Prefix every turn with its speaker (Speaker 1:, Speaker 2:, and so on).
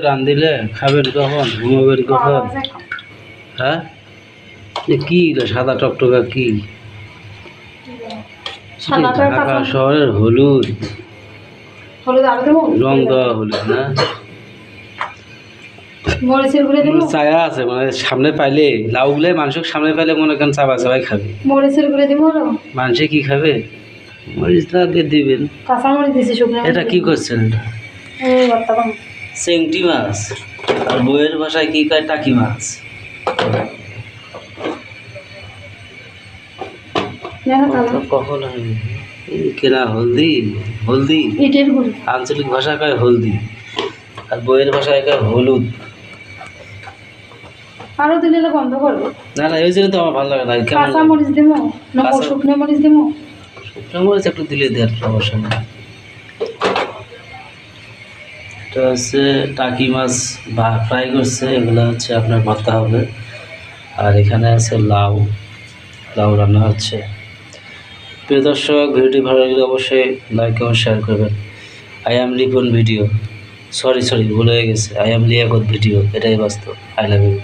Speaker 1: রান্ধিলে খাবেন কখন, ঘুমাবেন কখন? হ্যাঁ, কি সাদা টকটকা কি? ঢাকা শহরের হলুদ রং দেওয়া হলুদ না, চায়া আছে মানে সামনে পাইলে লাউগুলো মানুষের সামনে পাইলে মনে করেন চাবা চাবাই খাবে। মানুষে কি খাবে? মরিচ আগে দিবেন। এটা কি করছেন? চেংটি মাছ, আর বইয়ের ভাষায় কি কয় টাকি মাছ। কখন কেনা হলদি, হলদি আঞ্চলিক ভাষায় কয় হলদি, আর বইয়ের ভাষায় কয় হলুদ।
Speaker 2: আরো দিলে গন্ধ করবে
Speaker 1: না না, এই জন্য তো আমার ভালো লাগে না।
Speaker 2: কাঁচা মরিচ দেবো না শুকনো মরিচ দেবো?
Speaker 1: শুকনো মরিচ একটু দিলে দেওয়ার সমস্যা নেই। এটা হচ্ছে টাকি মাছ ফ্রাই করছে, এগুলো হচ্ছে আপনার ভর্তা হবে। আর এখানে আছে লাউ, লাউ রান্না হচ্ছে। প্রিয় দর্শক, ভিডিওটি ভালো লাগলে অবশ্যই লাইক এবং শেয়ার করবেন। I am Ripon video, sorry ভুল হয়ে গেছে, আই অ্যাম লিয়াকত ভিডিও, এটাই বাস্তব। I love you.